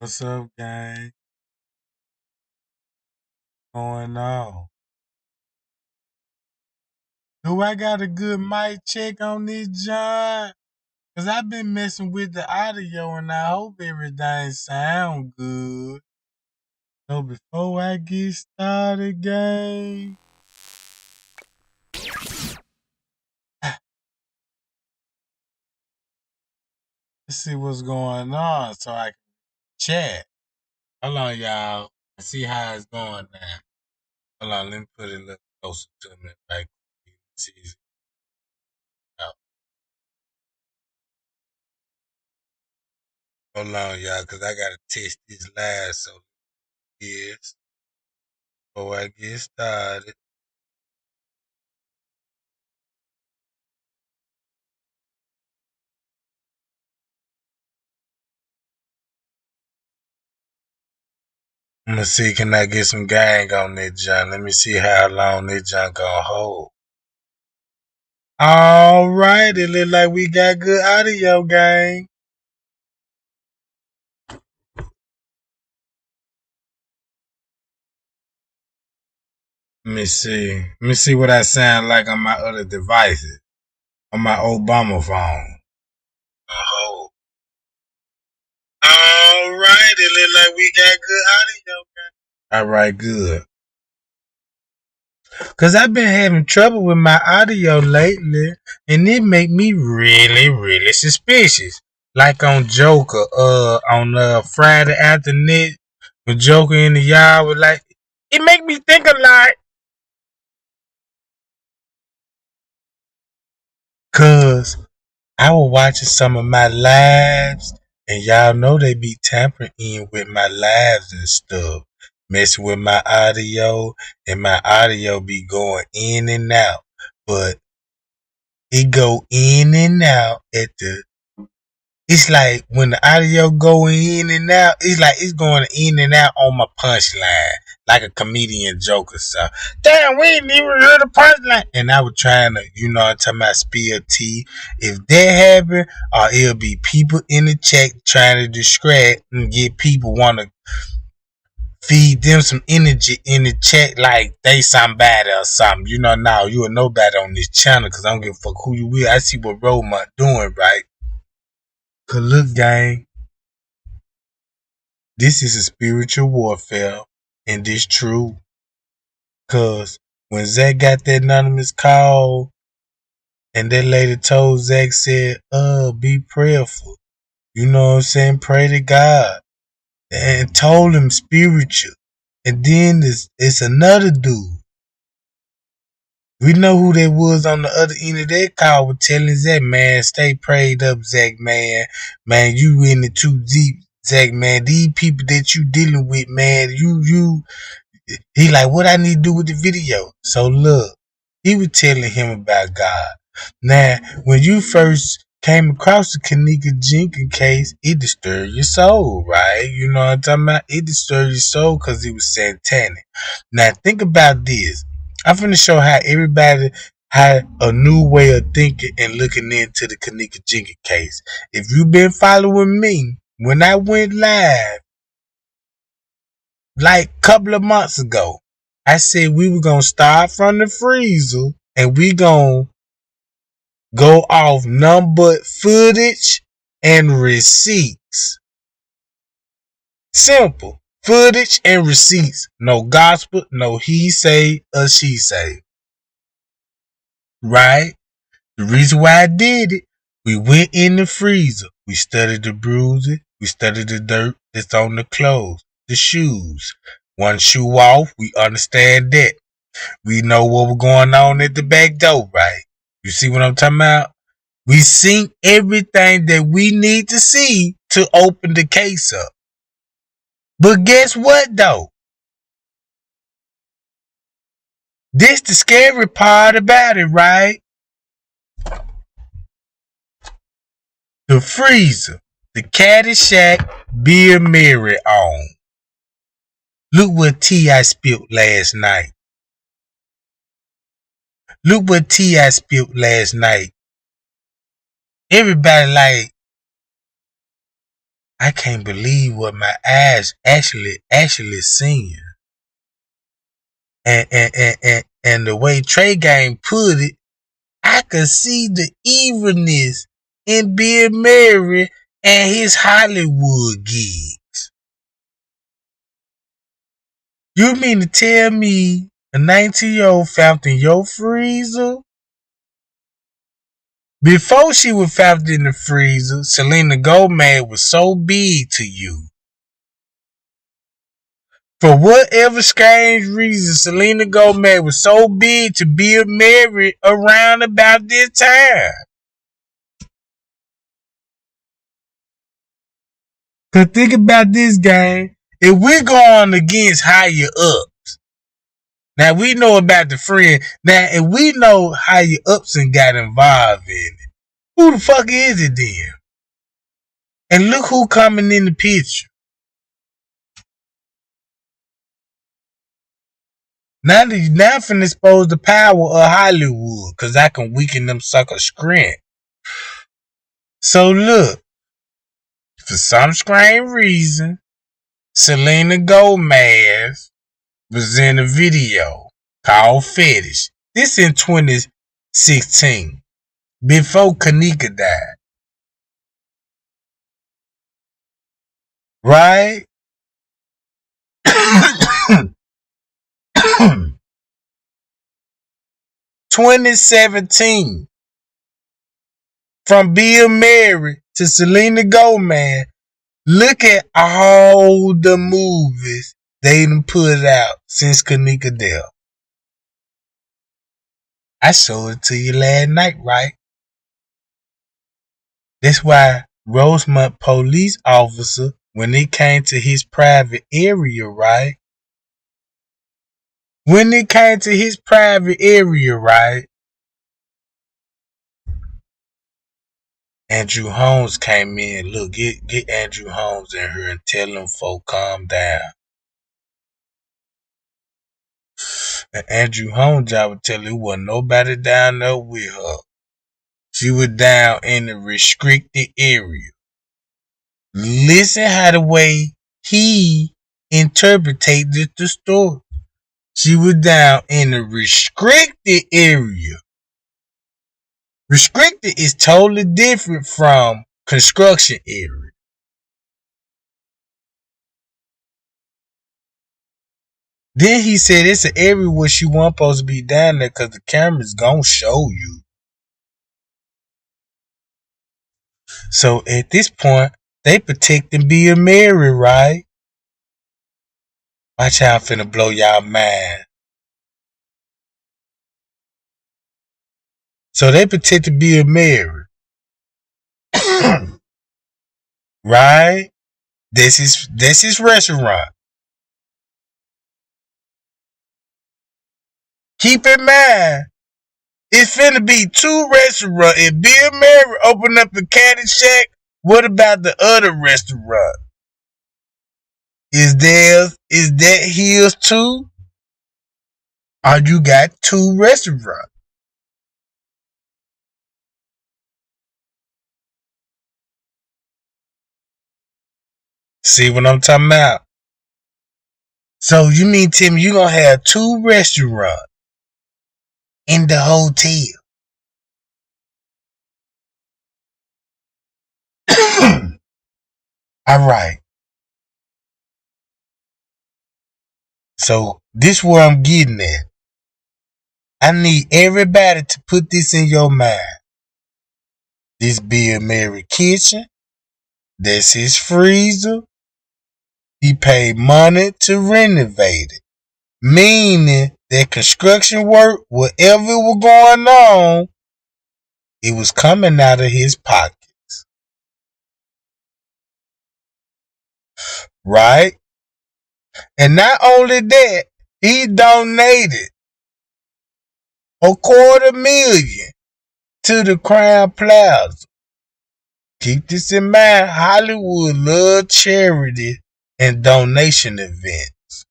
What's up, gang? Going on? Do I got a good mic check on this joint? Cause I've been messing with the audio and I hope everything sound good. So before I get started, gang, let's see what's going on so I can chat. Hold on, y'all. I see how it's going now. Hold on, let me put it a little closer to me. Like, see it out. Hold on, y'all, cause I gotta test this live. So yes, before I get started. I'm gonna see can I get some gang on that junk. Let me see how long that junk gonna hold. All right, it look like we got good audio, gang. Let me see. Let me see what I sound like on my other devices. On my Obama phone. Oh. All right, it look like we got good audio, gang. All right, good. Cause I've been having trouble with my audio lately, and it make me really, really suspicious. Like on Joker, on Friday afternoon, when Joker in the yard was like, it make me think a lot. Cause I was watching some of my lives, and y'all know they be tampering in with my lives and stuff, messing with my audio, and my audio be going in and out. But it go in and out at the it's like when the audio go in and out, it's like it's going in and out on my punchline. Like a comedian joker. So damn, we ain't even heard the punchline. And I was trying to, I'm talking about spill tea. If that happen, or it'll be people in the chat trying to distract and get people wanna feed them some energy in the chat like they somebody or something. Now you a nobody on this channel because I don't give a fuck who you with. I see what Roadmont doing, right? Cause look, gang, this is a spiritual warfare and this true. Cause when Zach got that anonymous call and that lady told Zach said, be prayerful. You know what I'm saying? Pray to God. And told him spiritual. And then it's another dude. We know who that was on the other end of that call was telling Zach, man, stay prayed up, Zach, man. Man, you in it too deep, Zach, man. These people that you dealing with, man, he like, what I need to do with the video? So look, he was telling him about God. Now, when you first came across the Kenneka Jenkins case, it disturbed your soul, right? You know what I'm talking about? It disturbed your soul because it was satanic. Now, think about this. I'm finna show how everybody had a new way of thinking and looking into the Kenneka Jenkins case. If you've been following me, when I went live, like a couple of months ago, I said we were going to start from the freezer and we going to go off numbered footage and receipts. Simple. Footage and receipts. No gospel, no he say or she say. Right? The reason why I did it, we went in the freezer. We studied the bruises. We studied the dirt that's on the clothes, the shoes. One shoe off, we understand that. We know what was going on at the back door, right? You see what I'm talking about? We seen everything that we need to see to open the case up. But guess what though? This the scary part about it, right? The freezer, the Caddyshack beer Murry on. Look what T.I. spilled last night. Look what T.I. spilled last night. Everybody like, I can't believe what my eyes actually seeing. And the way Trey Gang put it, I could see the evilness in Bill Murry and his Hollywood gigs. You mean to tell me a 19-year-old found in your freezer? Before she was found in the freezer, Selena Gomez was so big to you. For whatever strange reason, Selena Gomez was so big to Bill Murry around about this time. Cause think about this, gang. If we're going against higher ups, now we know about the friend. Now, if we know higher ups and got involved in it, who the fuck is it then? And look who coming in the picture. Now I'm finna expose the power of Hollywood, cause I can weaken them suckers' strength. So look, for some strange reason, Selena Gomez was in a video called Fetish. This in 2016, before Kenneka died. Right? 2017. From Bill Murry to Selena Gomez. Look at all the movies they done put out since Kenneka death. I showed it to you last night, right? That's why Rosemont police officer, when it came to his private area, right? When it came to his private area, right? Andrew Holmes came in. Look, get Andrew Holmes in here and tell them folk calm down. And Andrew Holmes, I would tell you, there wasn't nobody down there with her. She was down in the restricted area. Listen how the way he interpreted the story. She was down in the restricted area. Restricted is totally different from construction area. Then he said it's an area where she wasn't supposed to be down there because the camera's gonna show you. So at this point, they protecting Bill Murry, right? Watch how I'm finna blow y'all mind. So they protected Bill Murry. Right? This is restaurant. Keep in mind, it's finna be 2 restaurants. If Bill Murry open up the Caddy Shack, what about the other restaurant? Is that his too? Or you got 2 restaurants? See what I'm talking about? So you mean tell me you gonna have 2 restaurants in the hotel? All right. So this where I'm getting at. I need everybody to put this in your mind. This Bill Murry kitchen. That's his freezer. He paid money to renovate it. Meaning that construction work, whatever was going on, it was coming out of his pockets. Right? And not only that, he donated $250,000 to the Crown Plaza. Keep this in mind, Hollywood loves charity and donation events.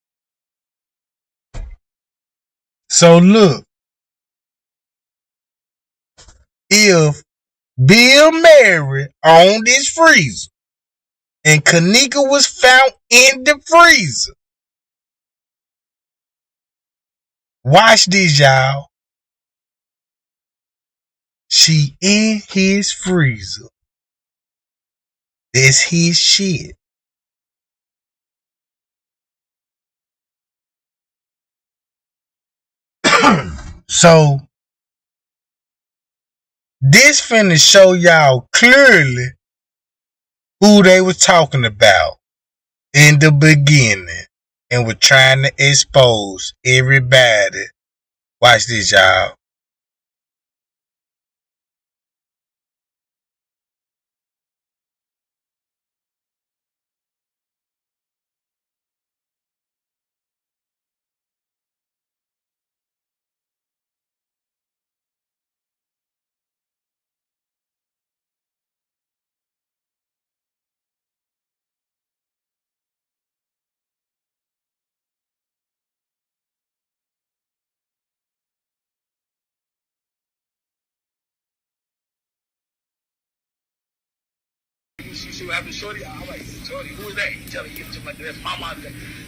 So look, if Bill Murry owned this freezer, and Kenneka was found in the freezer. Watch this, y'all. She in his freezer. That's his shit. So this finna show y'all clearly who they was talking about in the beginning and were trying to expose everybody. Watch this, y'all. You see what happened to Shorty? I'm like, Shorty, who is that? He tell me, like, that's mama,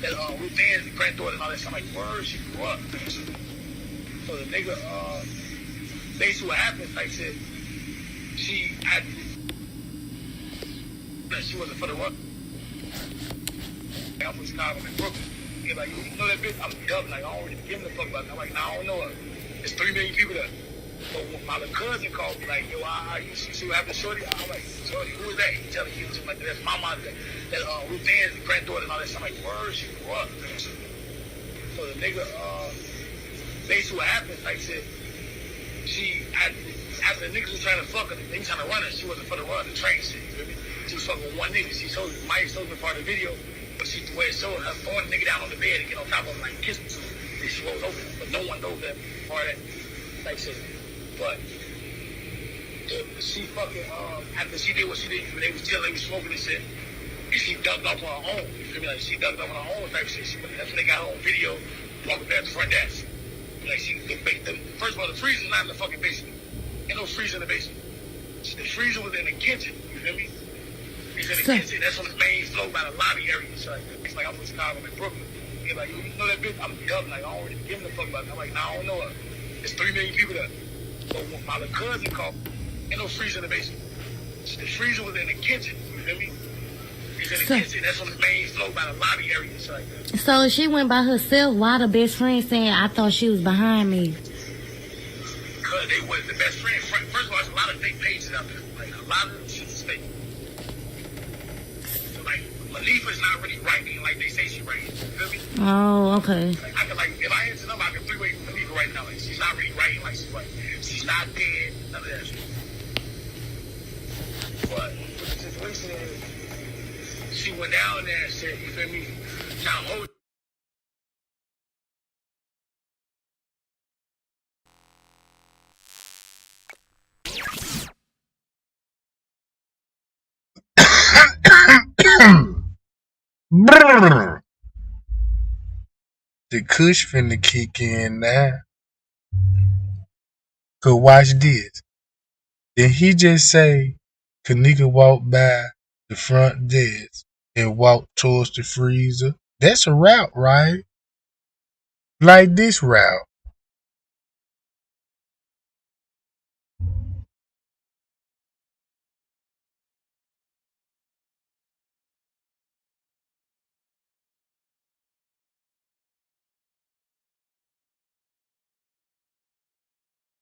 that Ruth Ann's granddaughter and all that. So I'm like, word, she grew up. So the nigga, basically what happened, like I said, she wasn't for the run. I'm from Chicago, I'm in Brooklyn. He's like, you know that bitch? I'm dumb, like, I don't really give a fuck about it. I'm like, nah, I don't know her. There's 3 million people there. So when my little cousin called me, like, yo, you see what happened to Shorty? I'm like, Shorty, who is that? He tell me, like, that's mama, that Ruth Ann's granddaughter and all that. So I'm like, word, she grew up. So the nigga, basically what happened, like I said, after the niggas was trying to fuck her, they was trying to run her. She wasn't for the run, the train shit, you feel me? She was fucking with one nigga. She told Mike told me part of the video, but she the way it showed her throwing the nigga down on the bed and get on top of him, like, kiss him. And she rolls over, but no one knows that part of that, like I said. But she fucking, after she did what she did, they was smoking and shit, and she ducked off on her own. You feel me? Like, she ducked off on her own type shit. That's when they got her on video, walking past the front desk. Like, first of all, the freezer's not in the fucking basement. Ain't no freezer in the basement. The freezer was in the kitchen. You feel me? It's in the kitchen. That's on the main floor by the lobby area. So it's like I'm from Chicago, I'm in Brooklyn. He's like, you know that bitch? I'm dumb. Like, I don't really give a fuck about it. I'm like, nah, I don't know her. There's 3 million people there. So when my little cousin called, ain't no freezer in the basement. The freezer was in the kitchen. You feel me? It's in the kitchen. That's on the main floor by the lobby area. So she went by herself. Why the best friend saying, I thought she was behind me? Because they was the best friend. First of all, there's a lot of fake pages out there. Like, a lot of them shit is fake. So, like, Malifa's not really writing like they say she writing. You feel me? Oh, okay. Like, I can, like, if I answer them, I can three-way Malifa right now. Like, she's not really writing like she's writing. She's not dead. None of that shit. But the situation is, she went down there and said, you feel me? Now, hold. The kush finna kick in now. Cause watch this. Did he just say Kenneka walked by the front desk and walked towards the freezer? That's a route, right? Like this route.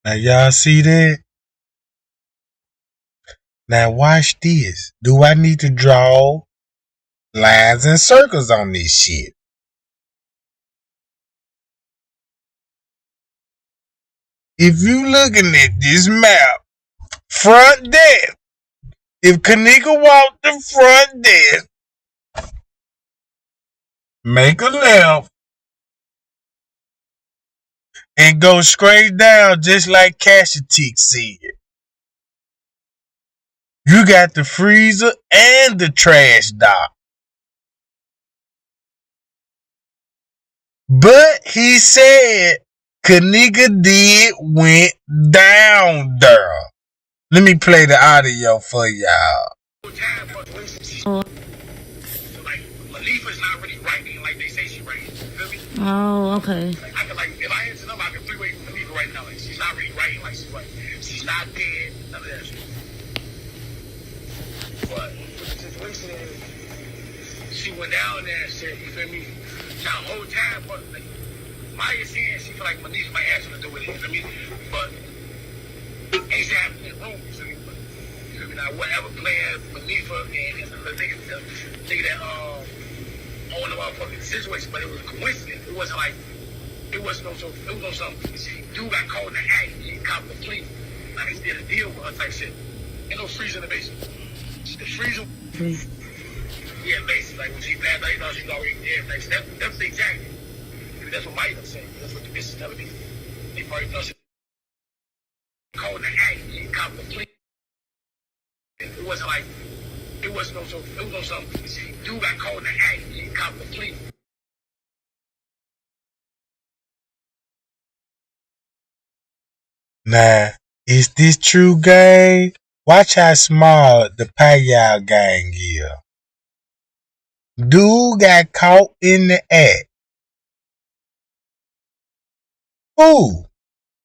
Now y'all see that? Now watch this. Do I need to draw lines and circles on this shit? If you looking at this map, front desk, if Kenneka walked the front desk, make a left, and go straight down just like Cashetic said. You got the freezer and the trash dock. But he said Kenneka did went down there. Let me play the audio for y'all. Oh, okay. Like, I could, like, if I answer them, I can three-way Kenneka right now. Like, she's not really writing like she's writing. She's not dead. None of that shit. But the situation is, she went down there and said, you feel me? Now, the whole time, but like, Maya's saying she feel like Manifa might have something to do with it. You feel me? But ain't that happening in the room? You feel me? But, you feel me? Now, whatever plan Manifa and the nigga that owned the motherfucking situation, but it was a coincidence. It wasn't like, it was no something. See, dude got caught in the act. He copped the plea. Now he did a deal with her type shit. Ain't no freezer in the basement. The freezer. Yeah, basically, like when she passed out, you know, she's already dead. Like, that's the exact. That's what Mike was saying. That's what the bitch is telling me. They probably know she caught in the act. He copped the plea. It wasn't like, it was no something. See, dude got caught in the act. He copped the plea. Now, is this true, gang? Watch how small the Payal gang is. Dude got caught in the act. Who?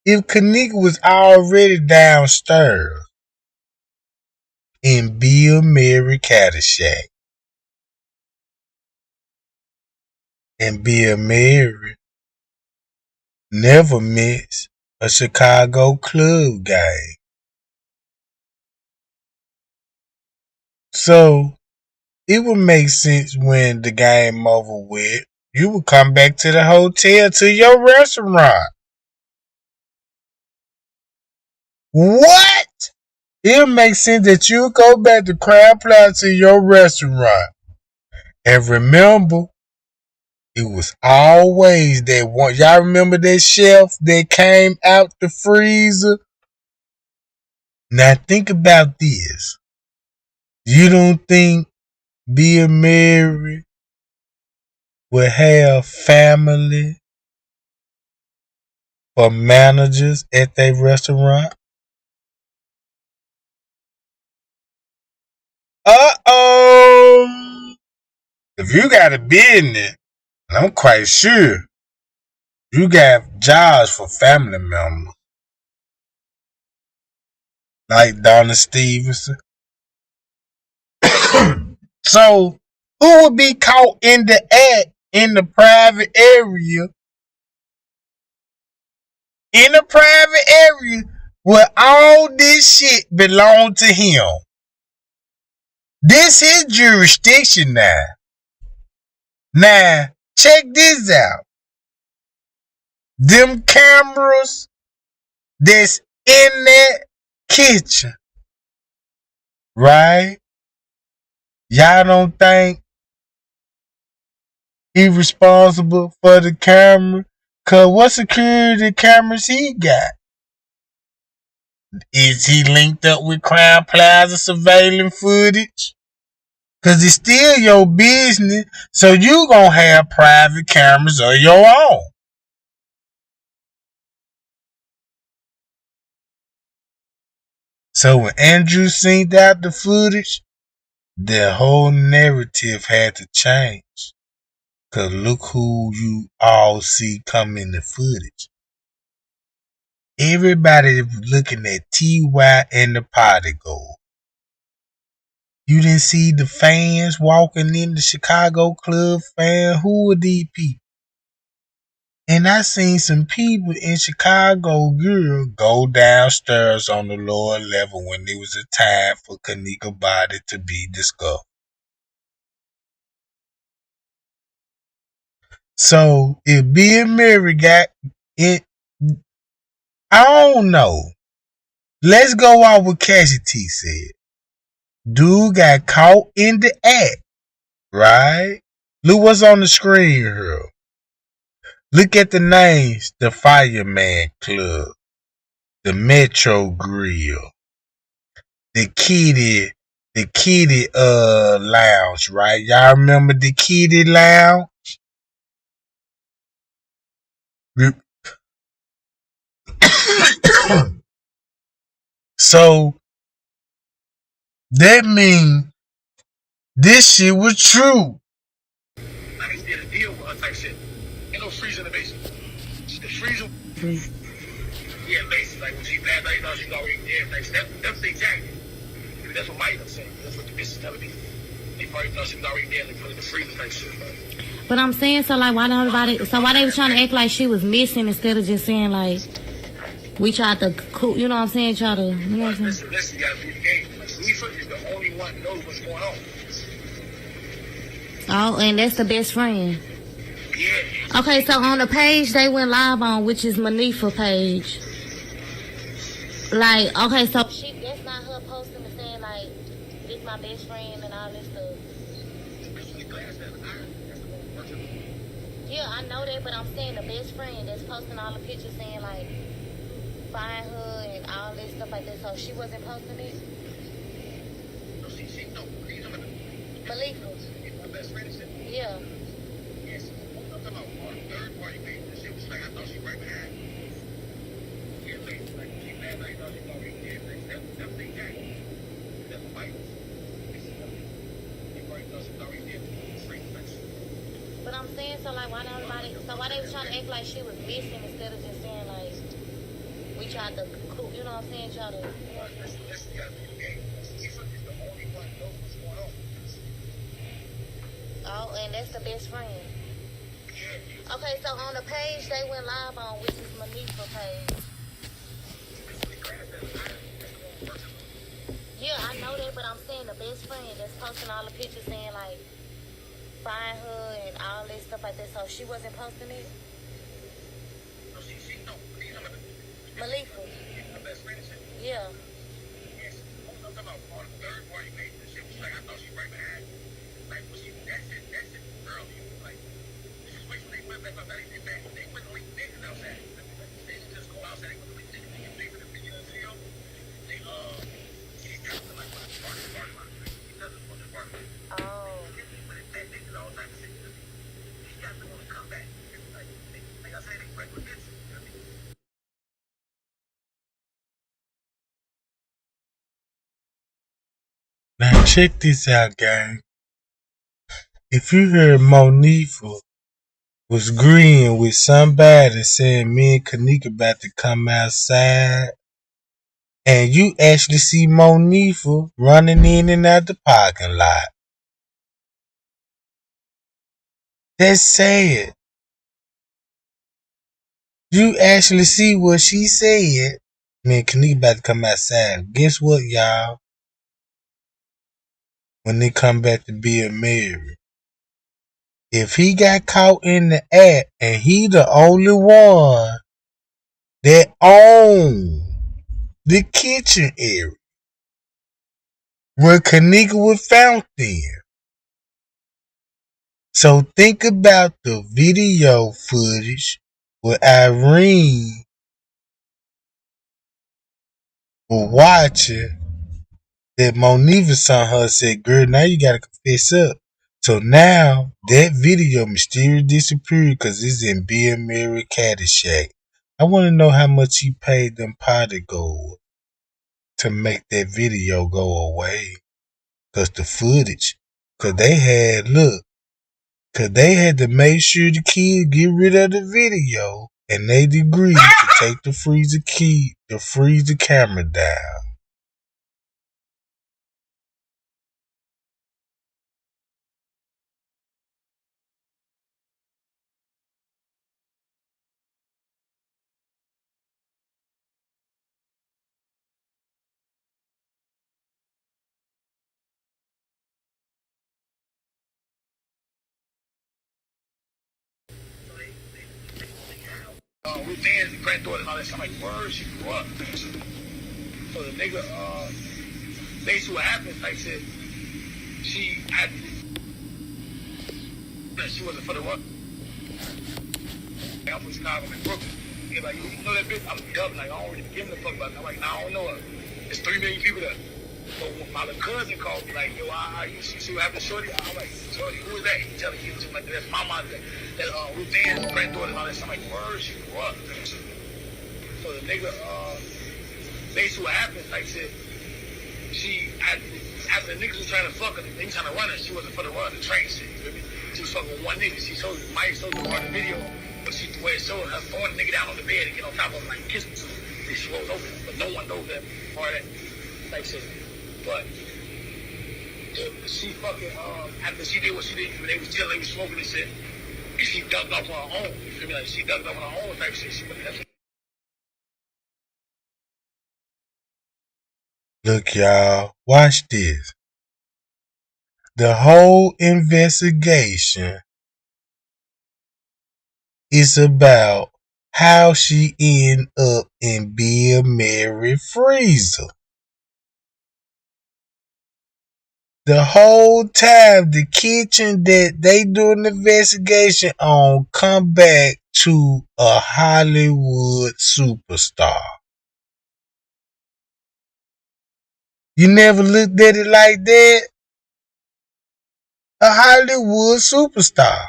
If Kenneka was already downstairs in Bill Murry Caddyshack, and Bill Murry never missed a Chicago club game. So it would make sense when the game over with, you would come back to the hotel, to your restaurant. What? It would make sense that you go back to Crown Plaza to your restaurant. And remember, it was always that one. Y'all remember that chef that came out the freezer? Now think about this. You don't think Bill Murry would have family or managers at their restaurant? Uh-oh. If you got a business, I'm quite sure you got jobs for family members. Like Donna Stevenson. So, who would be caught in the act in the private area? In the private area where all this shit belong to him. This is jurisdiction now. Now, check this out. Them cameras that's in that kitchen, right? Y'all don't think he responsible for the camera? Cause what security cameras he got? Is he linked up with Crown Plaza surveillance footage? Cause it's still your business, so you gonna have private cameras of your own. So when Andrew synced out the footage, the whole narrative had to change. Cause look who you all see come in the footage. Everybody looking at T.Y. and the Party Gold. You didn't see the fans walking in the Chicago club fan. Who were these people? And I seen some people in Chicago, girl, go downstairs on the lower level when it was a time for Kenneka's body to be discovered. So if Bill Murry got it, I don't know. Let's go off what Cassie T said. Dude got caught in the act, right? Look what's on the screen here. Look at the names. The Fireman Club, the Metro Grill, the Kitty Lounge, right? Y'all remember the Kitty Lounge? So that means this shit was true. Like he did a deal with her type shit. Ain't no freezer in the basement. The freezer. Yeah, basically, like when she passed out, you know, she's already dead. Like, that's the exact. That's what Mike was saying. That's what the bitch is telling me. They probably thought she was already dead. They put it in the freezer type shit. But I'm saying, so like, why don't everybody? So why they was trying to act like she was missing instead of just saying like, we tried to, you know what I'm saying? Try to, you know what I'm saying? Listen, you gotta do the game. Like, Lisa is the only one that knows what's going on. Oh, and that's the best friend. Yeah. Okay, so on the page they went live on, which is Manifa page. Like, okay, so that's not her posting and saying like, this my best friend and all this stuff. Yeah, I know that, but I'm saying the best friend that's posting all the pictures saying like, find her and all this stuff like that. So she wasn't posting it. Malifa. My best friend said. Yeah. Yes. I'm talking about third party page. She was like, I thought she was right behind me. Yeah, like she mad, like, I thought she was already dead. Like, that's the exact. That's the Bible. They probably thought she was already dead. But I'm saying, so like, why not everybody? So why they was trying to act like she was missing instead of just saying like, we tried to, you know what I'm saying? Try to. Listen, you gotta do the game. Lisa is the only one that knows what's going on. Oh, and that's the best friend. Okay, so on the page they went live on, which is Manifa page. Yeah, I know that, but I'm saying the best friend that's posting all the pictures saying like, find her and all this stuff like that. So she wasn't posting it. Malifa. My best friend said. Yeah. Yes. I'm talking about third party page. She was like, I thought she was right behind me. Like, well, that's it early. Like, the situation they went back up, they wouldn't leave niggas outside. They just go outside, they wouldn't leave niggas. They get the video and film. They got to like, party. He doesn't want to party. Oh. But it's that niggas all the time. He got to want to come back. Like I said, they break with this. Now check this out, gang. If you heard Monifa was agreeing with somebody saying me and Kenneka about to come outside, and you actually see Monifa running in and out the parking lot, that's sad. You actually see what she said. Me and Kenneka about to come outside. Guess what, y'all? When they come back to be Murry, if he got caught in the act and he the only one that owned the kitchen area where Kenneka was found in. So think about the video footage where Irene was watching that Monifa saw her and said, girl, now you gotta confess up. So now that video mysteriously disappeared because it's in Bill Murray Caddyshack. I want to know how much he paid them party goers to make that video go away. Because the footage, because they had to make sure the kids get rid of the video and they agreed to take the freezer camera down. With fans and granddaughter and all that stuff, I'm like, word, she grew up. So the nigga, basically what happened, like I said, she wasn't for the run. I'm from Chicago, I'm in Brooklyn. He's like, you know that bitch? I'm dumb, like, I don't really give a fuck about it. I'm like, nah, I don't know her. There's 3 million people there. So my little cousin called me, like, yo, you see what happened to Shorty? I'm like, Shorty, who is that? He telling you, like, that's my mom. That Ruth Ann's granddaughter and all that stuff. I'm like, word, she grew up. So the nigga, basically what happened, like I said, after the niggas was trying to fuck her, they was trying to run her, she wasn't for the run, the train shit, you feel me? she was fucking with one nigga. She showed Mike showed the part of the video, but she the way it showed her throwing the nigga down on the bed and get on top of him like kissing him. Then she rolls over, but no one knows that part of that type shit. But she fucking after she did what she did, they was still smoking and shit. And she ducked off on her own. You feel me? Like she ducked off on her own type shit. Look, y'all, watch this. The whole investigation is about how she ended up in Bill Murry freezer. The whole time, the kitchen that they doing the investigation on come back to a Hollywood superstar. You never looked at it like that? A Hollywood superstar.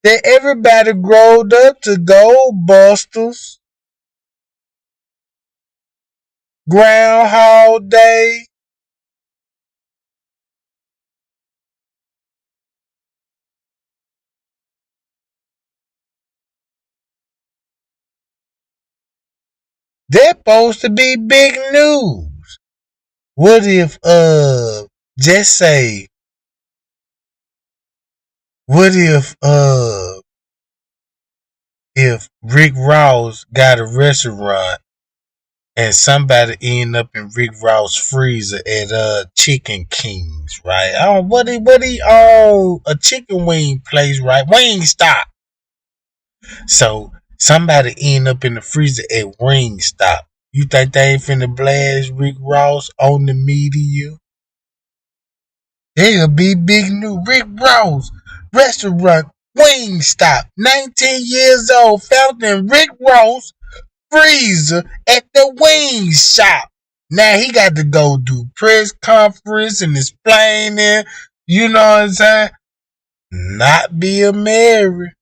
That everybody growed up to Goldbusters, Groundhog Day, they're supposed to be big news. What if, just say, what if Rick Ross got a restaurant and somebody end up in Rick Ross freezer at Chicken Kings, right? What he own a chicken wing place, right? Wingstop. So somebody end up in the freezer at Wingstop. You think they ain't finna blast Rick Ross on the media? They'll be big new. Rick Ross restaurant Wingstop. 19 years old, found in Rick Ross freezer at the wing shop. Now he got to go do press conference and explaining, you know what I'm saying? Not Bill Murry.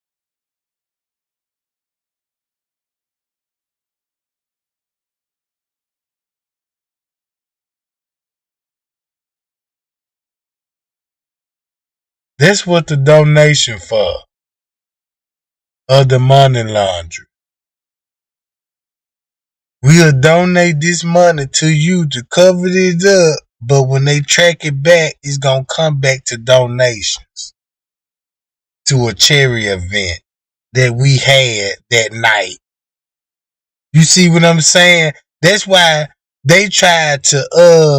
That's what the donation for. Of the money laundry. We'll donate this money to you to cover this up, but when they track it back, it's gonna come back to donations. To a charity event that we had that night. You see what I'm saying? That's why they tried to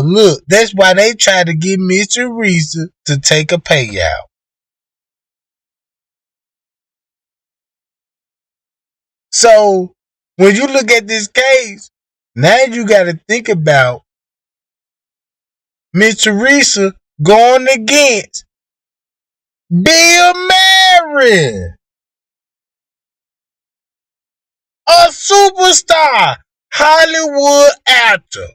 look. That's why they tried to get Miss Teresa to take a payout. So when you look at this case, now you got to think about Miss Teresa going against Bill Murry, a superstar Hollywood actor.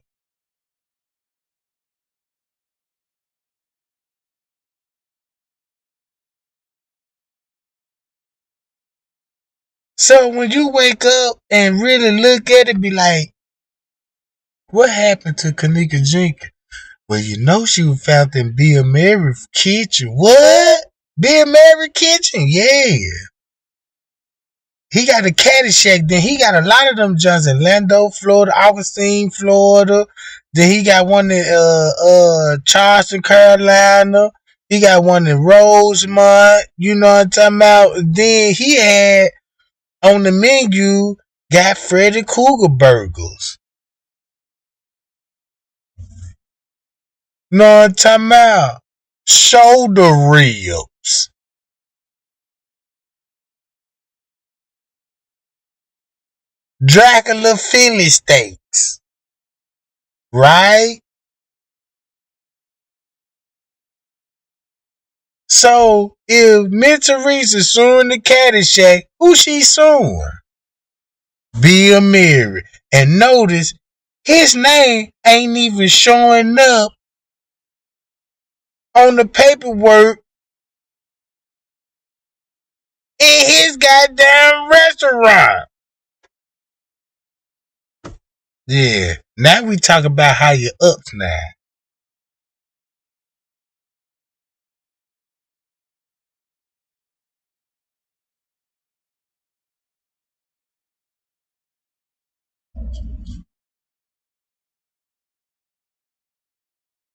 So when you wake up and really look at it, be like, what happened to Kenneka Jenkins? Well, you know she was found in Bill Murry's kitchen. What? Bill Murry kitchen? Yeah. He got a Caddyshack. Then he got a lot of them joints in Orlando, Florida, Augustine, Florida. Then he got one in Charleston, Carolina. He got one in Rosemont. You know what I'm talking about? Then he had on the menu got Freddy Krueger burgers. You know what I'm talking about? Shoulder ribs. Dracula Philly steaks. Right? So if Miss Teresa suing the Caddyshack, who she suing? Bill Murry. And notice his name ain't even showing up on the paperwork in his goddamn restaurant. Yeah. Now we talk about how you up now.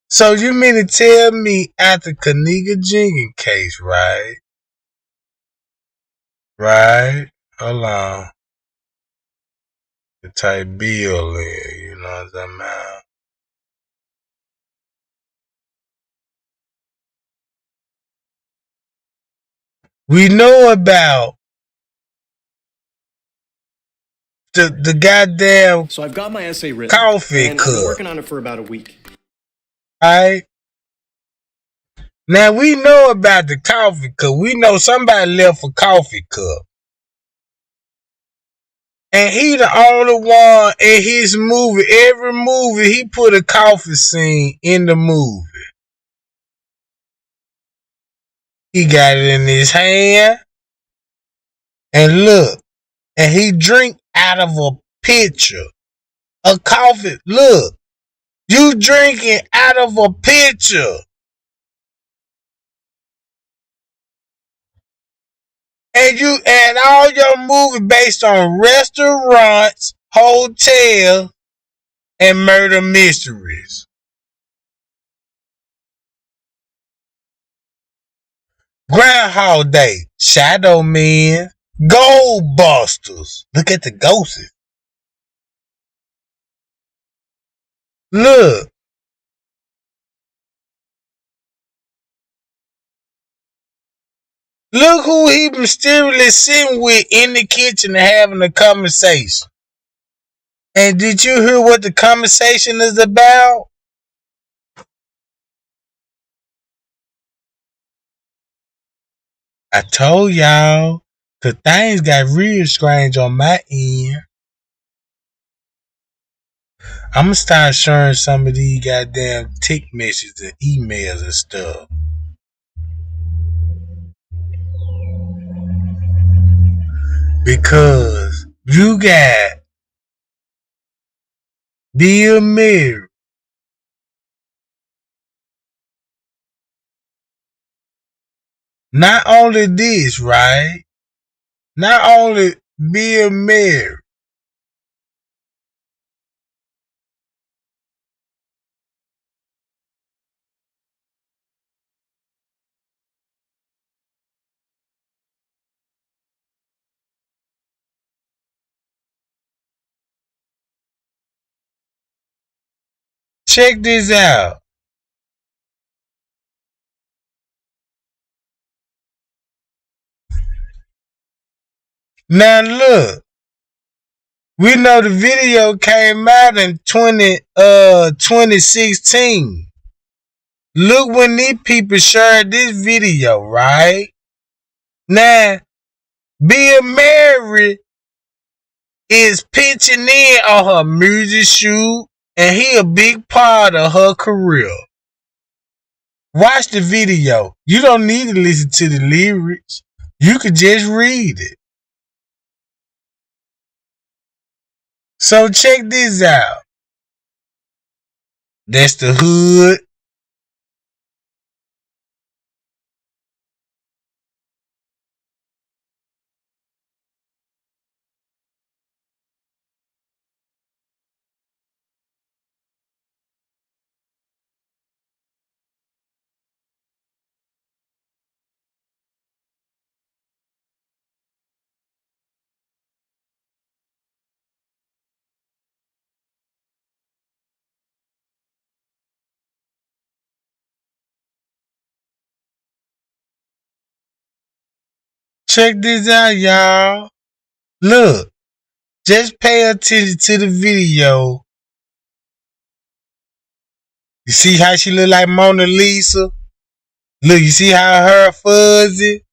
So you mean to tell me after Kenneka Jenkins case, right? Right? Hold on. The type bill in, you know what I'm talking about? We know about the goddamn So I've got my essay written, coffee and I've been cup, working on it for about a week. right? Now we know about the coffee cup. We know somebody left a coffee cup. And he the only one in his movie, every movie, he put a coffee scene in the movie. He got it in his hand. And look, and he drink out of a pitcher. A coffee. Look, you drinking out of a pitcher. And all your movies based on restaurants, hotels, and murder mysteries. Groundhog Day, Shadow Man, Goldbusters. Look at the ghosts. Look, look who he mysteriously sitting with in the kitchen and having a conversation. And did you hear what the conversation is about? I told y'all, cause things got real strange on my end. I'm gonna start sharing some of these goddamn tick messages and emails and stuff. Because you got Bill Murry. Not only this, right? Not only Bill Murry. Check this out. Now look, we know the video came out in 2016. Look when these people shared this video, right? Now, Bill Murry is pitching in on her music shoot, and he a big part of her career. Watch the video. You don't need to listen to the lyrics. You could just read it. So check this out. That's the hood. Check this out, y'all. Look, just pay attention to the video. You see how she look like Mona Lisa? Look, you see how her hair fuzzy?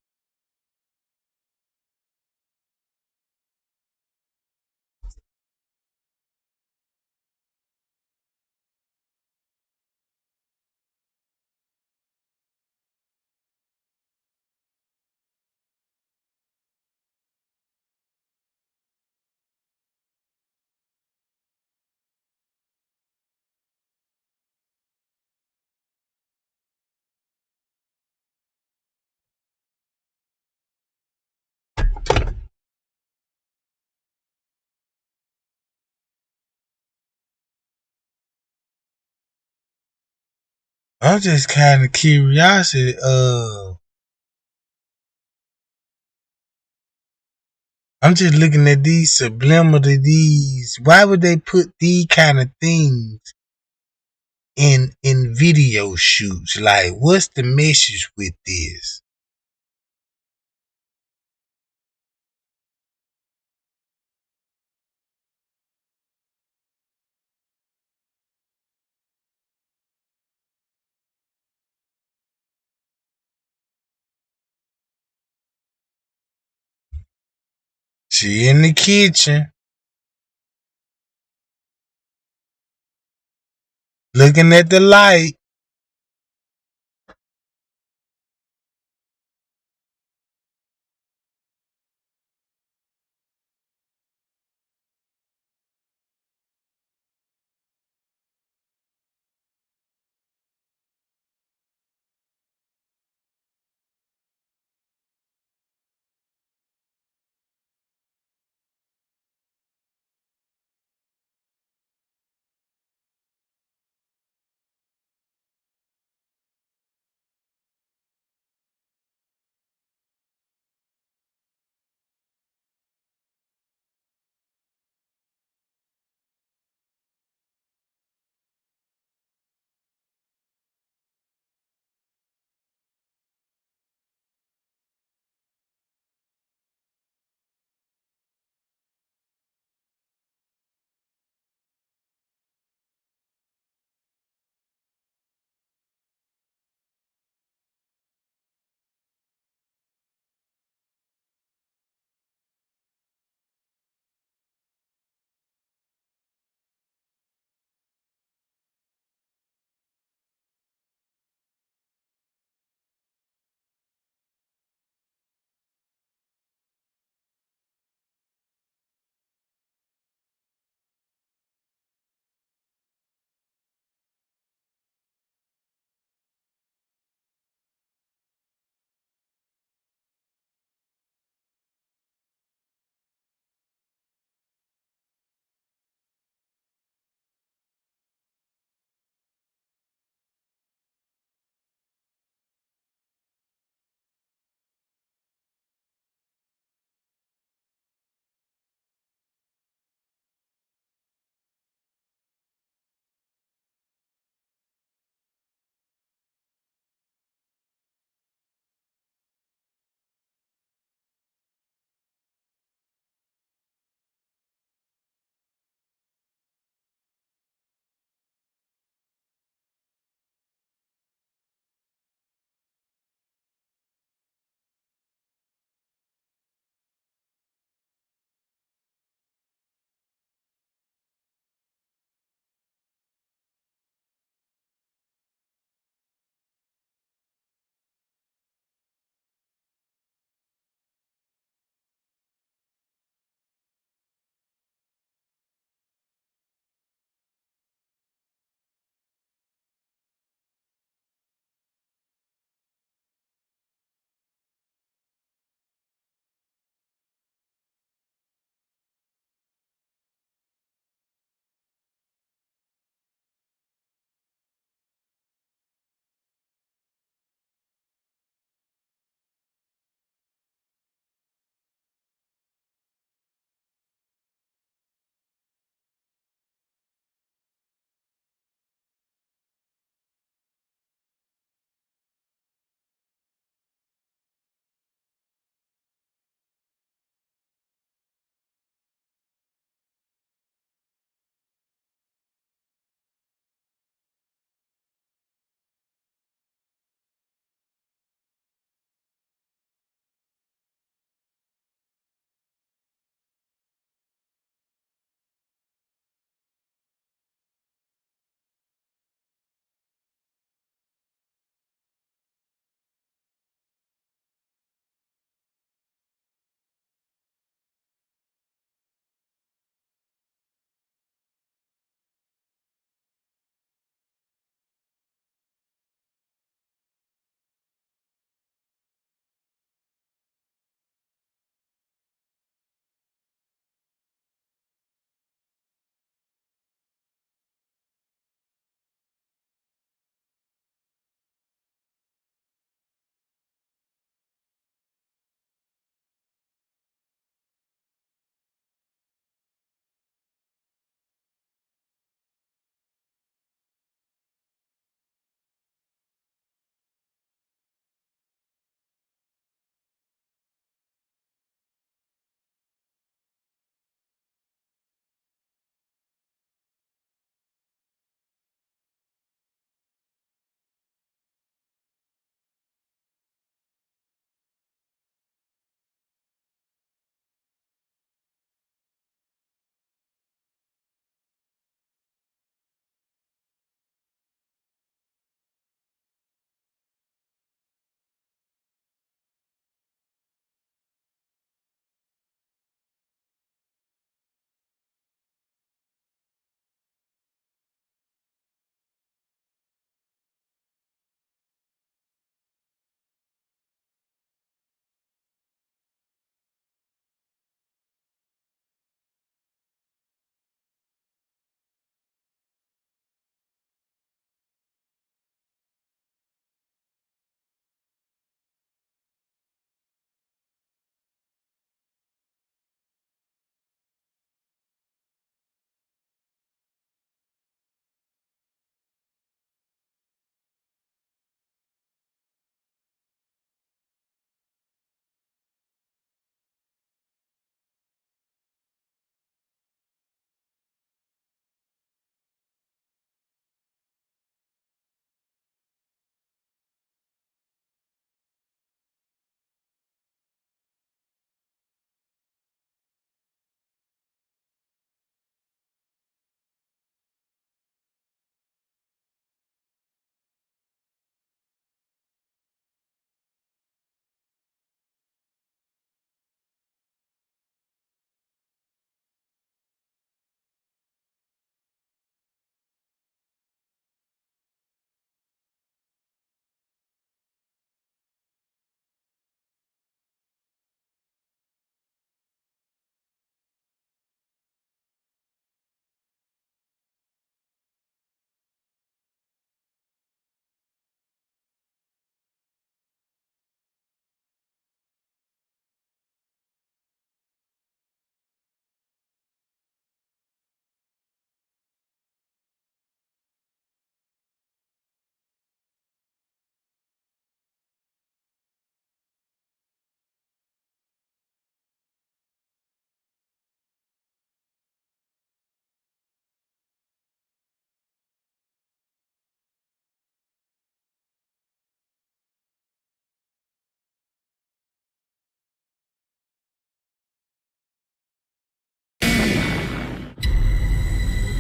I'm just kind of curiosity. I'm just looking at these subliminal these. Why would they put these kind of things in video shoots? Like, what's the message with this? She in the kitchen, looking at the light.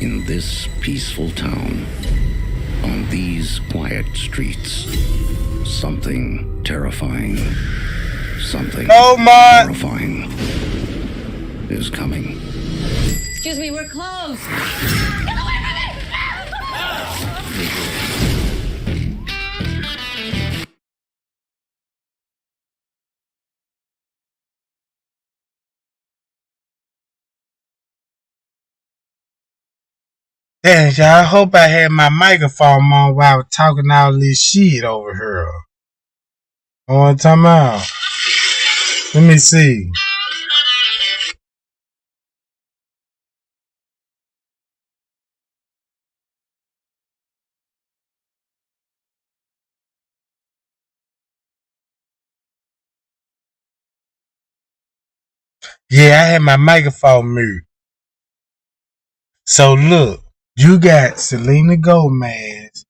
In this peaceful town, on these quiet streets, something terrifying, something horrifying is coming. Excuse me, we're closed. Get away from me! Damn, y'all, I hope I had my microphone on while I was talking all this shit over here. You know what I'm talking about? Let me see. Yeah, I had my microphone muted. So look, you got Selena Gomez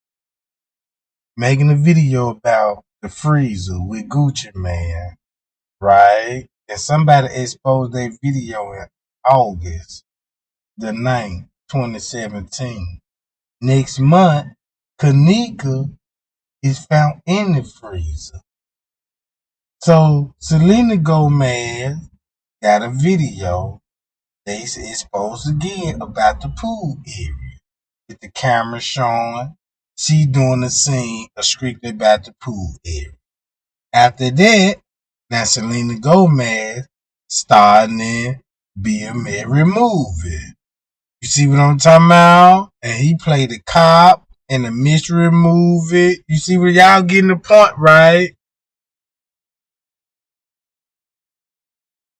making a video about the freezer with Gucci Man, right? And somebody exposed their video in August the 9th, 2017. Next month, Kenneka is found in the freezer. So Selena Gomez got a video they exposed again about the pool area. With the camera showing she doing the scene strictly about the pool area. After that, now Selena Gomez starting in Be a Murry movie. You see what I'm talking about? And he played the cop in the mystery movie. You see what y'all getting the point, right?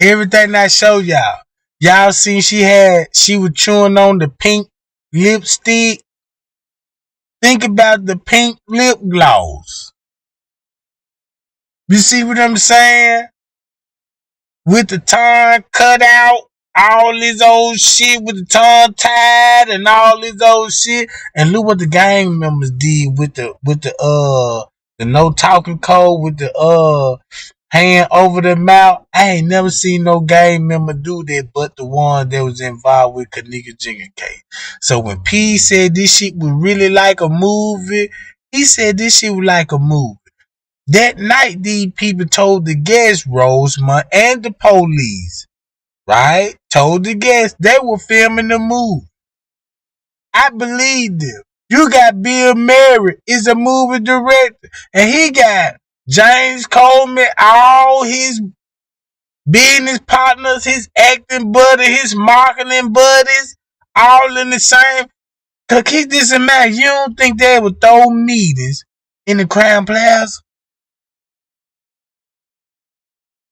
Everything I show y'all. Y'all seen she was chewing on the pink lipstick. Think about the pink lip gloss. You see what I'm saying? With the tongue cut out, all this old shit with the tongue tied and all this old shit. And look what the gang members did with the no talking code with the hand over the mouth. I ain't never seen no gang member do that but the one that was involved with Kenneka Jenkins case. So when P said this shit was really like a movie, he said this shit was like a movie. That night, these people told the guests, Rosemont and the police, right? Told the guests they were filming the movie. I believe them. You got Bill Murry is a movie director, and he got James Coleman, all his business partners, his acting buddy, his marketing buddies, all in the same. Cause keep this in mind, you don't think they would throw meetings in the Crown Plaza?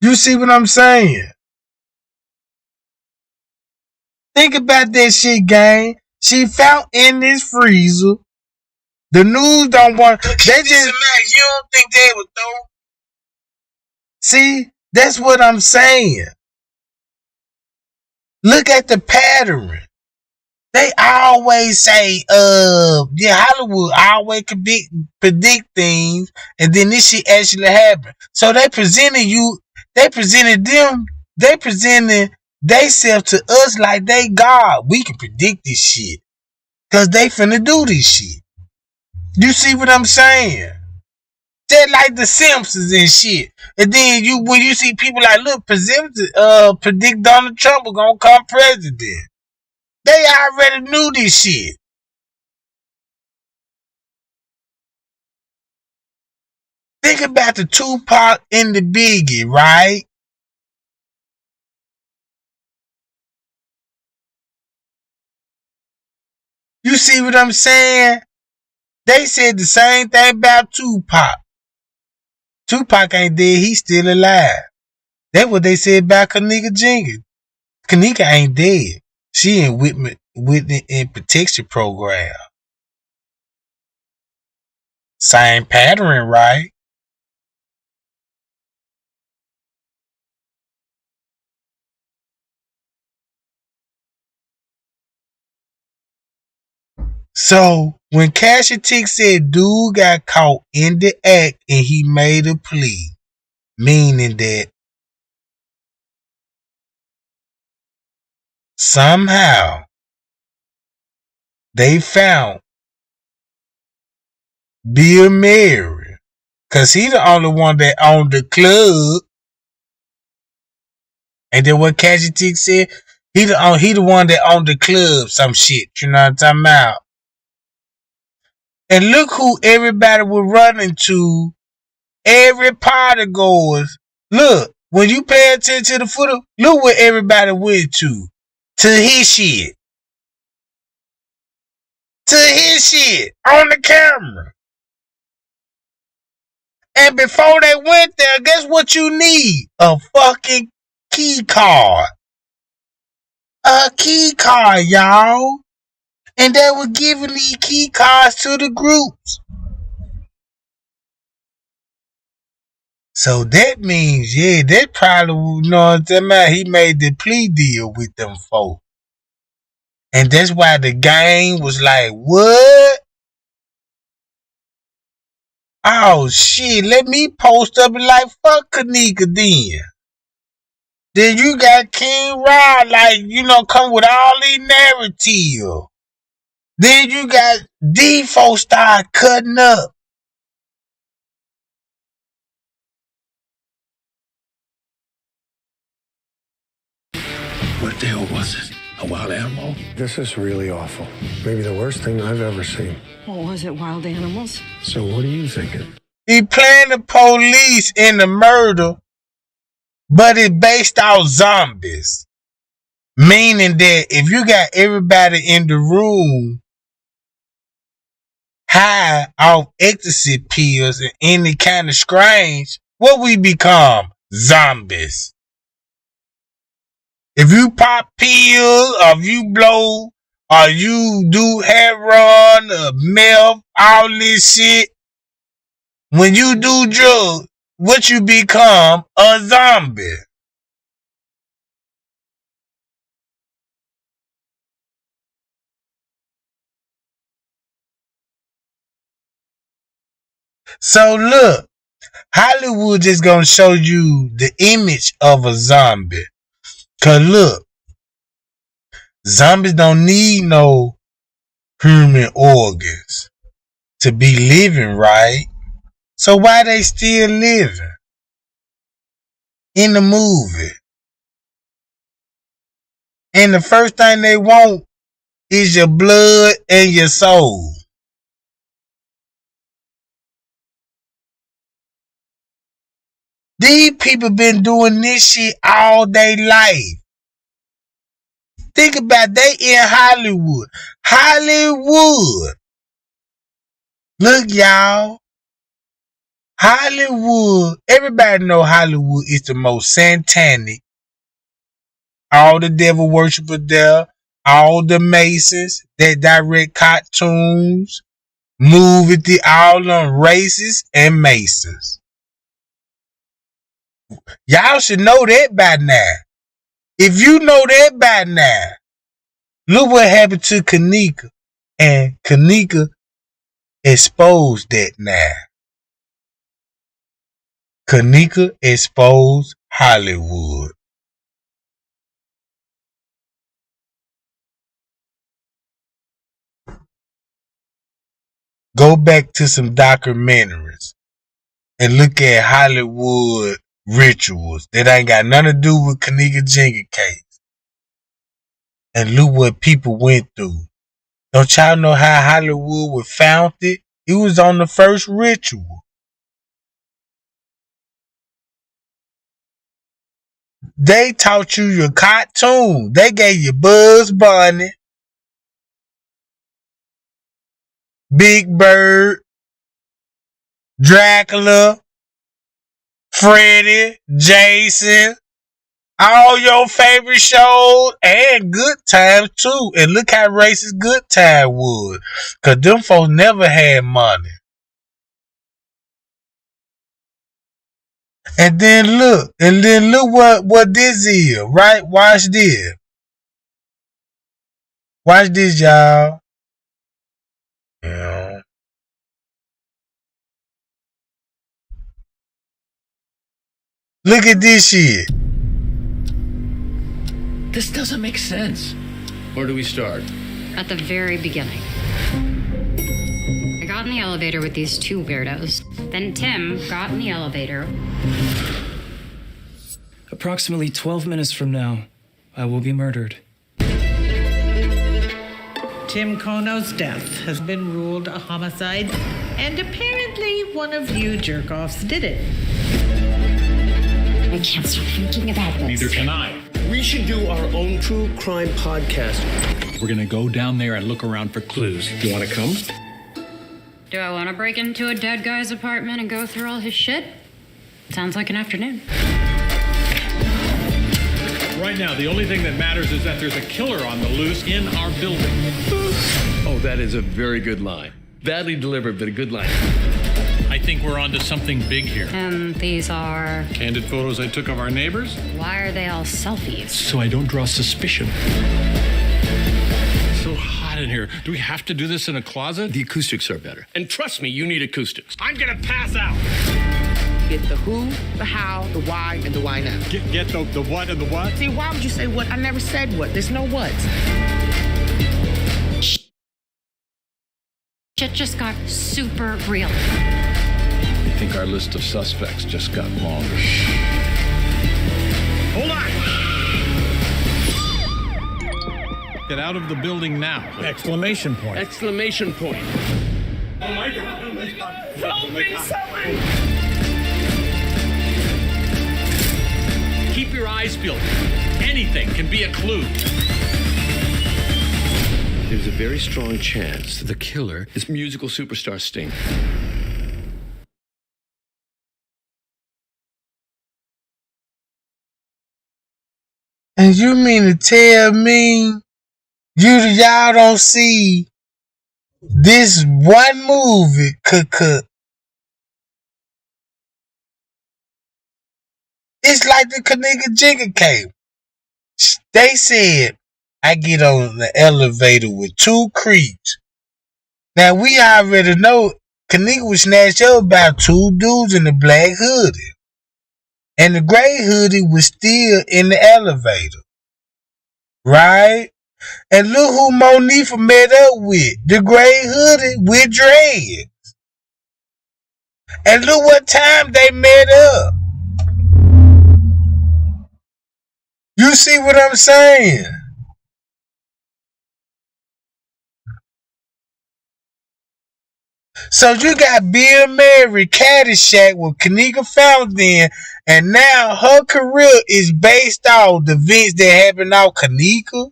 You see what I'm saying? Think about that shit, gang. She found in this freezer. The news don't want. They just. You don't think they would throw? See, that's what I'm saying. Look at the pattern. They always say, Hollywood always predict things, and then this shit actually happened. So they presented themselves to us like they God. We can predict this shit. Cause they finna do this shit. You see what I'm saying? They're like the Simpsons and shit. And then when you see people like, look, predict Donald Trump was gonna come president. They already knew this shit. Think about the Tupac and the Biggie, right? You see what I'm saying? They said the same thing about Tupac. Tupac ain't dead, he's still alive. That's what they said about Kenneka Jenkins. Kenneka ain't dead. She in Witness and Protection Program. Same pattern, right? So when Cash and Tick said dude got caught in the act and he made a plea, meaning that somehow they found Bill Murry, cause he the only one that owned the club. And then what Casualty said, he the one that owned the club, some shit. You know what I'm talking about? And look who everybody was running to. Every party goers. Look, when you pay attention to the footer, look where everybody went to. To his shit. To his shit. On the camera. And before they went there, guess what you need? A fucking key card. A key card, y'all. And they were giving these key cards to the groups. So that means, yeah, that probably, you know what I'm talking about, he made the plea deal with them folks. And that's why the gang was like, what? Oh, shit, let me post up and like, fuck Kenneka then. Then you got King Rod, like, you know, come with all these narratives. Then you got D4 start cutting up. What the hell was it? A wild animal? This is really awful. Maybe the worst thing I've ever seen. Well, was it wild animals? So what are you thinking? He playing the police in the murder, but it's based off zombies. Meaning that if you got everybody in the room high off ecstasy pills and any kind of strange, what we become? Zombies. If you pop pills, or if you blow, or you do heroin, or meth, all this shit, when you do drugs, what you become? A zombie. So look, Hollywood just gonna show you the image of a zombie. Cause look, zombies don't need no human organs to be living, right? So why they still living in the movie? And the first thing they want is your blood and your soul. These people been doing this shit all their life. Think about it, they in Hollywood. Hollywood. Look, y'all. Hollywood. Everybody know Hollywood is the most satanic. All the devil worshippers there. All the Masons that direct cartoons. Movie, all them racists and Masons. Y'all should know that by now. If you know that by now, look what happened to Kenneka. And Kenneka exposed that now. Kenneka exposed Hollywood. Go back to some documentaries and look at Hollywood rituals that ain't got nothing to do with Kenneka Jenkins case. And look what people went through. Don't y'all know how Hollywood was founded? It was on the first ritual. They taught you your cartoon. They gave you Bugs Bunny, Big Bird, Dracula, Freddy, Jason, all your favorite shows, and Good Times too. And look how racist Good Time was. Cause them folks never had money. And then look what this is, right? Watch this. Watch this, y'all. Yeah. Look at this shit. This doesn't make sense. Where do we start? at the very beginning. I got in the elevator with these two weirdos. Then Tim got in the elevator. Approximately 12 minutes from now, I will be murdered. Tim Kono's death has been ruled a homicide, and apparently one of you jerk-offs did it. I can't stop thinking about this. Neither can I. We should do our own true crime podcast. We're gonna go down there and look around for clues. Do you want to come? Do I want to break into a dead guy's apartment and go through all his shit? Sounds like an afternoon. Right now, the only thing that matters is that there's a killer on the loose in our building. Oh, that is a very good line. Badly delivered, but a good line. I think we're onto something big here. And these are... Candid photos I took of our neighbors. Why are they all selfies? So I don't draw suspicion. So hot in here. Do we have to do this in a closet? The acoustics are better. And trust me, you need acoustics. I'm gonna pass out. Get the who, the how, the why, and the why now. Get the what and the what? See, why would you say what? I never said what. There's no whats. Shit just got super real. I think our list of suspects just got longer. Hold on! Get out of the building now. Exclamation point. Exclamation point. Oh my God. Oh my God. Help me, someone! Keep your eyes peeled. Anything can be a clue. There's a very strong chance that the killer is musical superstar Sting. And you mean to tell me y'all don't see this one movie could it's like the Kenneka Jenkins case. They said I get on the elevator with two creeps. Now we already know Kenneka was snatched up by two dudes in the black hoodie. And the gray hoodie was still in the elevator. Right? And look who Monifa met up with. The gray hoodie with dreads. And look what time they met up. You see what I'm saying? So you got Bill Murry, Caddyshack with Kenneka found in, and now her career is based off the events that happened off Kenneka.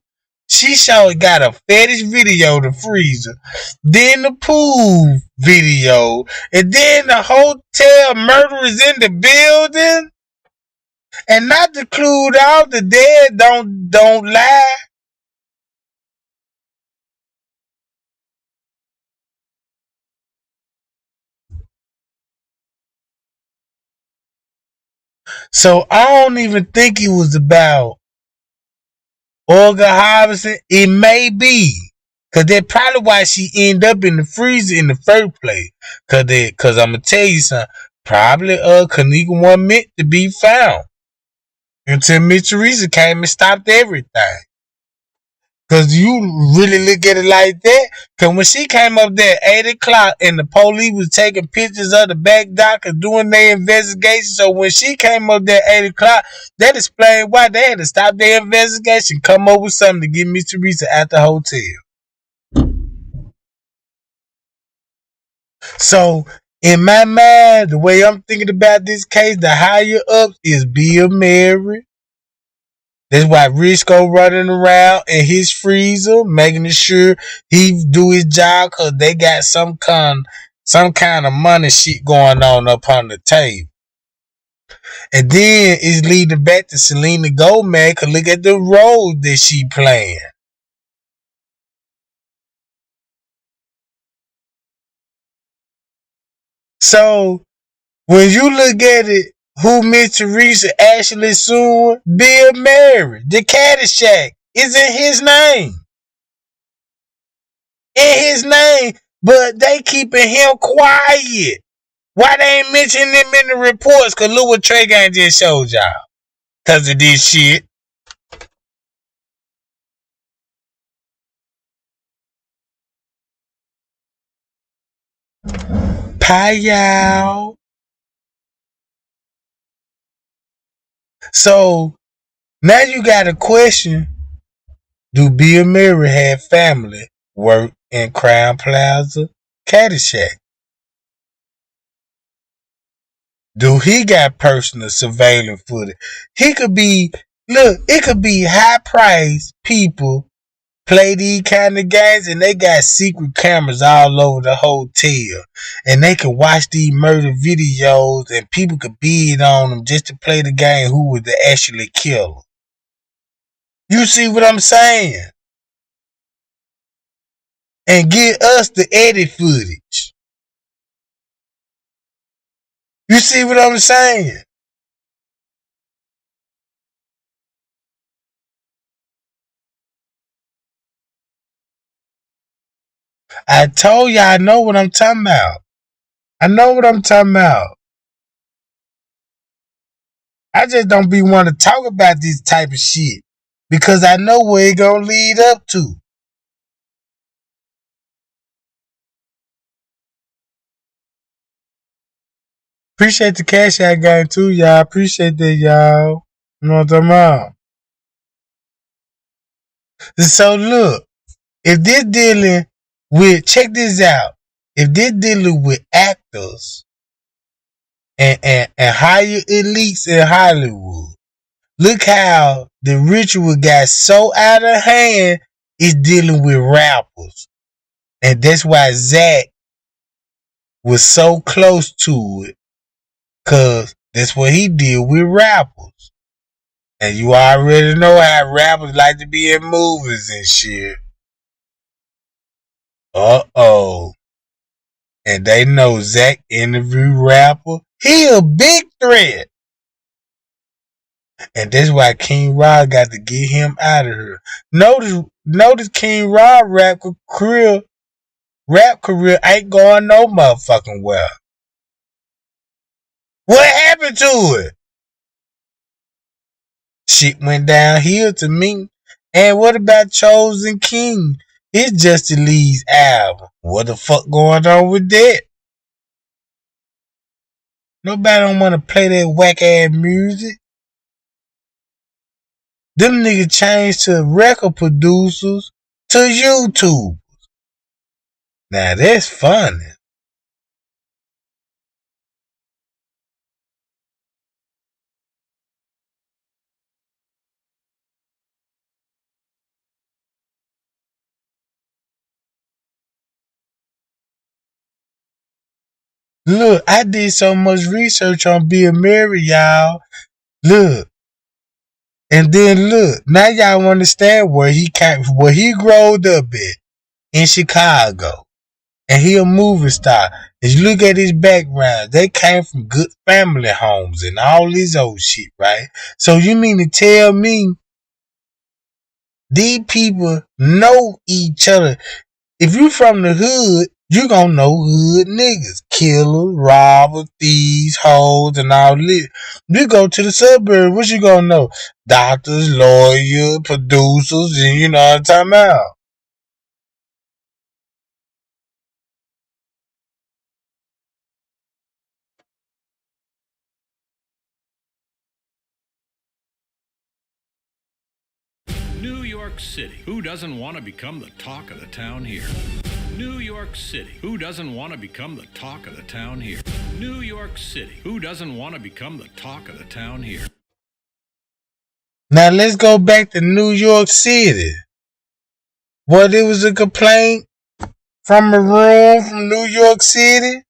She sure got a fetish video to Freezer, then the pool video, and then the hotel murderers in the building. And not to include all the dead don't lie. So I don't even think it was about Olga Harvison. It may be. Cause that's probably why she ended up in the freezer in the first place. Cause I'm gonna tell you something. Probably Kenneka wasn't meant to be found. Until Miss Teresa came and stopped everything. Cause you really look at it like that. Cause when she came up there at 8 o'clock and the police was taking pictures of the back dock and doing their investigation. So when she came up there at 8 o'clock, that explained why they had to stop their investigation, come up with something to get Miss Teresa at the hotel. So in my mind, the way I'm thinking about this case, the higher ups is Bill Murry. That's why Risco running around in his freezer, making sure he do his job, cause they got some kind of money shit going on up on the table. And then it's leading back to Selena Gomez, cause look at the role that she playing. So when you look at it, who Miss Teresa actually suing? Bill Murry. The Caddyshack is in his name. In his name, but they keeping him quiet. Why they ain't mentioning him in the reports? Cause look what Trey Gang just showed y'all. Cause of this shit. Payal. So now you got a question. Do Bill Murry have family work in Crown Plaza, Caddyshack? Do he got personal surveillance footage? He could be, look, it could be high priced people play these kind of games and they got secret cameras all over the hotel. And they can watch these murder videos and people could bid on them just to play the game who was the actually killer. You see what I'm saying? And get us the edit footage. You see what I'm saying? I told y'all I know what I'm talking about. I know what I'm talking about. I just don't be want to talk about this type of shit because I know where it gonna lead up to. Appreciate the cash I got too, y'all. Appreciate that, y'all. You know what I'm talking about? So look, if this dealing with, check this out. If this dealing with actors and higher elites in Hollywood, look how the ritual got so out of hand, it's dealing with rappers. And that's why Zach was so close to it. Cause that's what he did with rappers. And you already know how rappers like to be in movies and shit. Uh-oh. And they know Zach interviewed rapper. He a big threat. And that's why King Rod got to get him out of here. Notice King Rod rap career ain't going no motherfucking well. What happened to it? Shit went downhill to me. And what about Chosen King? It's Justin Lee's album. What the fuck going on with that? Nobody don't want to play that whack ass music. Them niggas changed to record producers to YouTube. Now that's funny. Look, I did so much research on Bill Murry, y'all. Look. And then look, now y'all understand where he growed up at in Chicago. And he a movie star. As you look at his background, they came from good family homes and all this old shit, right? So you mean to tell me these people know each other? If you from the hood, you gonna know hood niggas. Killers, robbers, thieves, hoes, and all this. You go to the suburbs, what you gonna know? Doctors, lawyers, producers, and you know what I'm talking about. New York City. Who doesn't want to become the talk of the town here? New York City. Who doesn't want to become the talk of the town here? New York City. Who doesn't want to become the talk of the town here? Now let's go back to New York City. Well, there was a complaint from a room from New York City.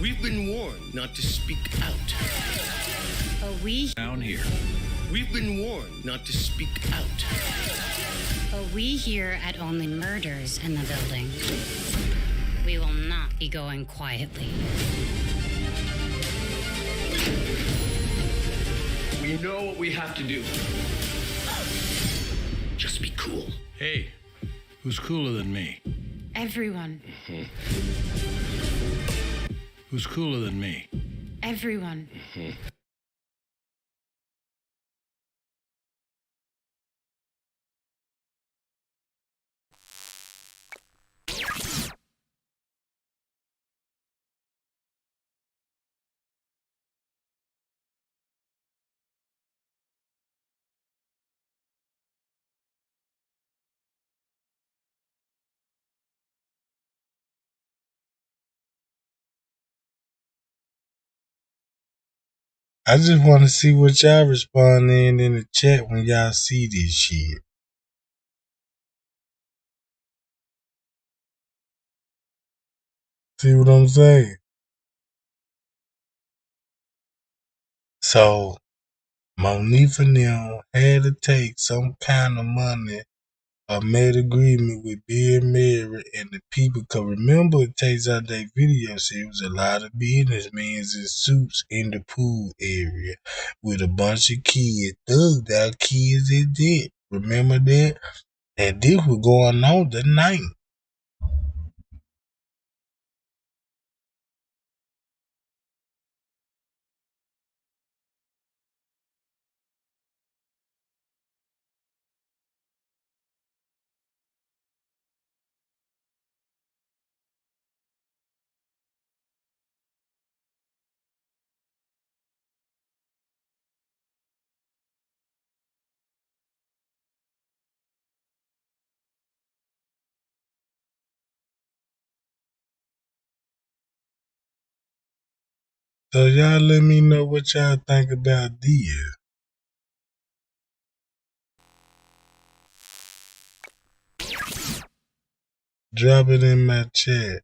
We've been warned not to speak out. But we down here. We've been warned not to speak out. But we here at Only Murders in the building. We will not be going quietly. We know what we have to do. cool. Hey, who's cooler than me? Everyone. Who's cooler than me? Everyone. I just want to see what y'all respond in the chat when y'all see this shit. See what I'm saying? So, Monique and them had to take some kind of money or made agreement with Bill Murry and the people. Cause remember, it takes out that video. So it was a lot of businessmen in suits in the pool area with a bunch of kids, thugged out kids at that. Remember that? And this was going on tonight. So y'all let me know what y'all think about this. Drop it in my chat.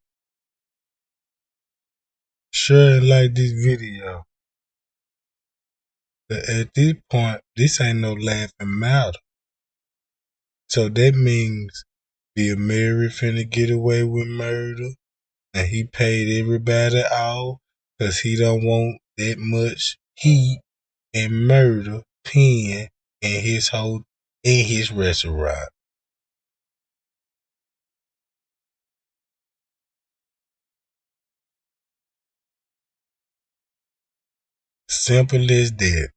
Share and like this video. But at this point, this ain't no laughing matter. So that means Bill Murry finna get away with murder, and he paid everybody off because he don't want that much heat and murder pen in his restaurant. Simple as that.